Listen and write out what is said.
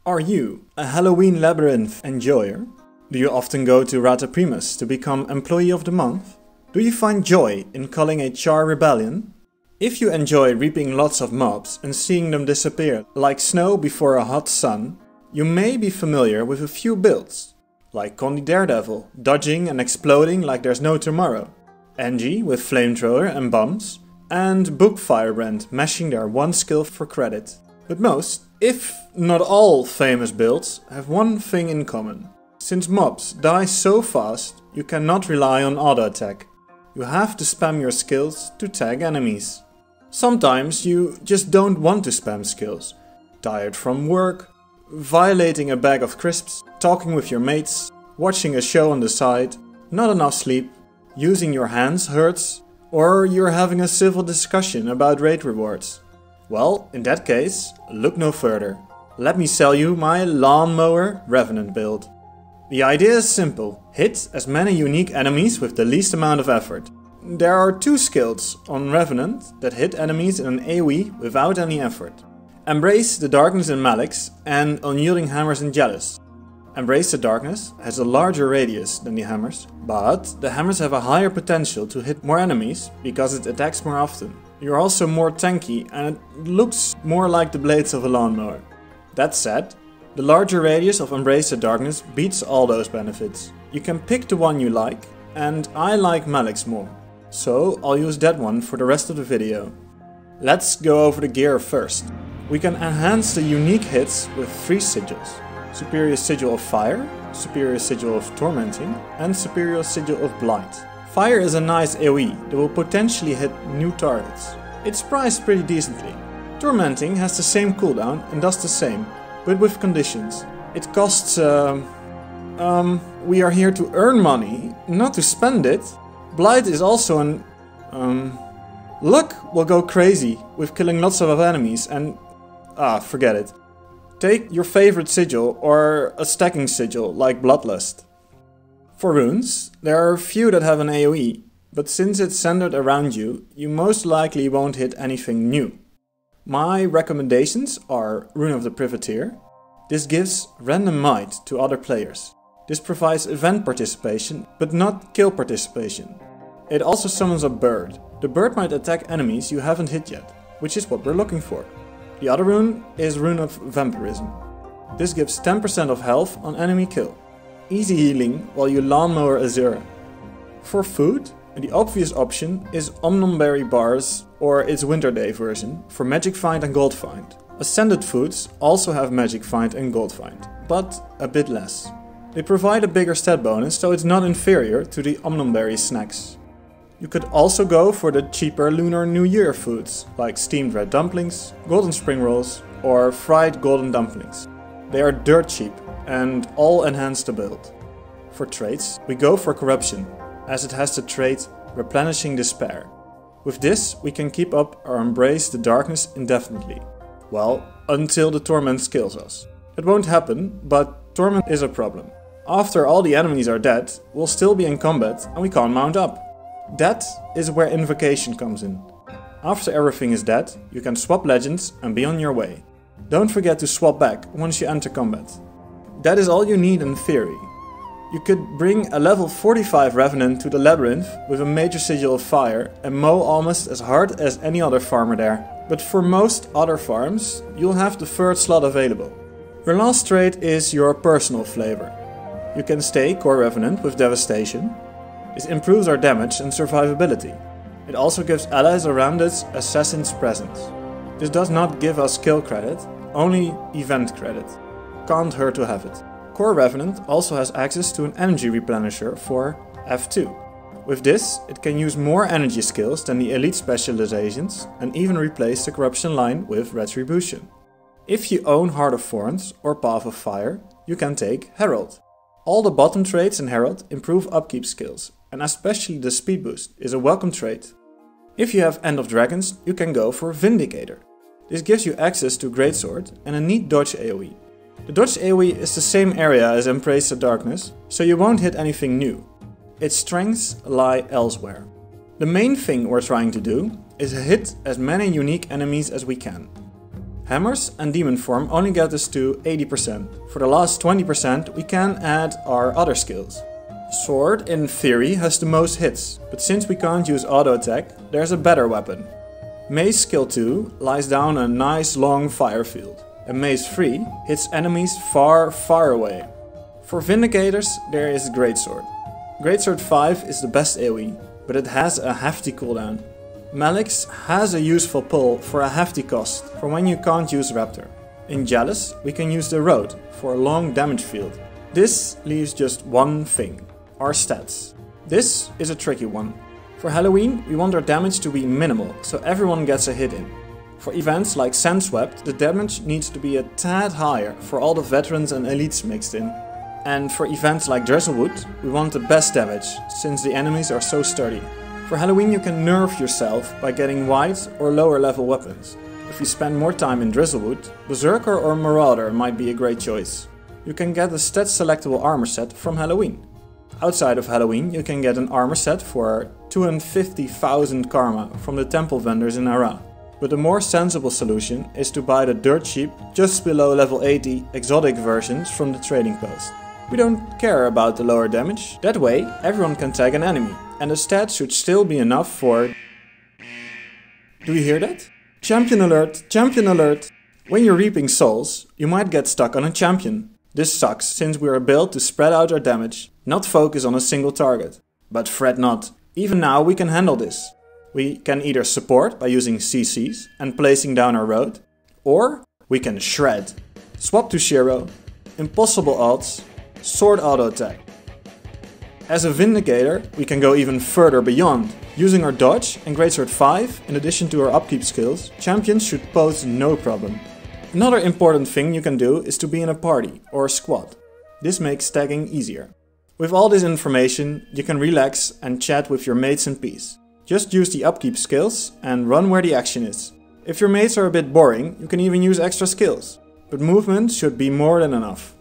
Are you a Halloween Labyrinth enjoyer? Do you often go to Rata Primus to become Employee of the Month? Do you find joy in culling a char rebellion? If you enjoy reaping lots of mobs and seeing them disappear like snow before a hot sun, you may be familiar with a few builds, like Condi Daredevil, dodging and exploding like there's no tomorrow, Angie with flamethrower and bombs, and Book Firebrand mashing their one skill for credit. But most, if not all famous builds, have one thing in common. Since mobs die so fast, you cannot rely on auto attack. You have to spam your skills to tag enemies. Sometimes you just don't want to spam skills. Tired from work, violating a bag of crisps, talking with your mates, watching a show on the side, not enough sleep, using your hands hurts, or you're having a civil discussion about raid rewards. Well, in that case, look no further. Let me sell you my Lawnmower Revenant build. The idea is simple: hit as many unique enemies with the least amount of effort. There are two skills on Revenant that hit enemies in an AoE without any effort. Embrace the Darkness in Malix and Unyielding Hammers in Jealous. Embrace the Darkness has a larger radius than the hammers, but the hammers have a higher potential to hit more enemies because it attacks more often. You're also more tanky and it looks more like the blades of a lawnmower. That said, the larger radius of Embrace the Darkness beats all those benefits. You can pick the one you like, and I like Malix more, so I'll use that one for the rest of the video. Let's go over the gear first. We can enhance the unique hits with 3 sigils: Superior Sigil of Fire, Superior Sigil of Tormenting, and Superior Sigil of Blight. Fire is a nice AoE that will potentially hit new targets. It's priced pretty decently. Tormenting has the same cooldown and does the same, but with conditions. It costs we are here to earn money, not to spend it. Blight is also an luck will go crazy with killing lots of enemies and forget it. Take your favorite sigil or a stacking sigil like Bloodlust. For runes, there are a few that have an AoE, but since it's centered around you, you most likely won't hit anything new. My recommendations are Rune of the Privateer. This gives random might to other players. This provides event participation, but not kill participation. It also summons a bird. The bird might attack enemies you haven't hit yet, which is what we're looking for. The other rune is Rune of Vampirism. This gives 10% of health on enemy kill. Easy healing while you lawnmower Azura. For food, the obvious option is Omnumberry bars or its Winter Day version for Magic Find and Gold Find. Ascended foods also have Magic Find and Gold Find, but a bit less. They provide a bigger stat bonus, so it's not inferior to the Omnumberry snacks. You could also go for the cheaper Lunar New Year foods, like steamed red dumplings, golden spring rolls, or fried golden dumplings. They are dirt cheap and all enhance the build. For traits, we go for Corruption, as it has the trait Replenishing Despair. With this, we can keep up or Embrace the Darkness indefinitely. Well, until the Torment kills us. It won't happen, but Torment is a problem. After all the enemies are dead, we'll still be in combat and we can't mount up. That is where Invocation comes in. After everything is dead, you can swap legends and be on your way. Don't forget to swap back once you enter combat. That is all you need in theory. You could bring a level 45 Revenant to the Labyrinth with a major sigil of fire and mow almost as hard as any other farmer there. But for most other farms, you'll have the third slot available. Your last trait is your personal flavor. You can stay Core Revenant with Devastation. This improves our damage and survivability. It also gives allies around us Assassin's Presence. This does not give us kill credit, only event credit. Can't hurt to have it. Core Revenant also has access to an energy replenisher for F2. With this, it can use more energy skills than the elite specializations and even replace the corruption line with Retribution. If you own Heart of Thorns or Path of Fire, you can take Herald. All the bottom traits in Herald improve upkeep skills, and especially the speed boost is a welcome trait. If you have End of Dragons, you can go for Vindicator. This gives you access to Greatsword and a neat dodge AoE. The dodge AoE is the same area as Embrace the Darkness, so you won't hit anything new. Its strengths lie elsewhere. The main thing we're trying to do is hit as many unique enemies as we can. Hammers and demon form only get us to 80%. For the last 20% we can add our other skills. Sword, in theory, has the most hits, but since we can't use auto attack, there's a better weapon. Mace skill 2 lies down a nice long fire field, and Mace 3 hits enemies far, far away. For Vindicators there is Greatsword. Greatsword 5 is the best AoE, but it has a hefty cooldown. Malix has a useful pull for a hefty cost for when you can't use Raptor. In Jealous we can use the Road for a long damage field. This leaves just one thing. Our stats. This is a tricky one. For Halloween we want our damage to be minimal, so everyone gets a hit in. For events like Sandswept, the damage needs to be a tad higher for all the veterans and elites mixed in. And for events like Drizzlewood, we want the best damage, since the enemies are so sturdy. For Halloween you can nerf yourself by getting wide or lower level weapons. If you spend more time in Drizzlewood, Berserker or Marauder might be a great choice. You can get a stat selectable armor set from Halloween. Outside of Halloween you can get an armor set for 250,000 karma from the temple vendors in Ara. But the more sensible solution is to buy the dirt cheap, just below level 80 exotic versions from the trading post. We don't care about the lower damage, that way everyone can tag an enemy, and the stats should still be enough for... Do you hear that? Champion alert! Champion alert! When you're reaping souls, you might get stuck on a champion. This sucks, since we are built to spread out our damage, not focus on a single target. But fret not, even now we can handle this. We can either support by using CCs and placing down our road, or we can shred. Swap to Shiro, impossible ults, sword auto attack. As a Vindicator we can go even further beyond. Using our dodge and Greatsword 5 in addition to our upkeep skills, champions should pose no problem. Another important thing you can do is to be in a party or a squad. This makes tagging easier. With all this information you can relax and chat with your mates in peace. Just use the upkeep skills and run where the action is. If your mates are a bit boring, you can even use extra skills. But movement should be more than enough.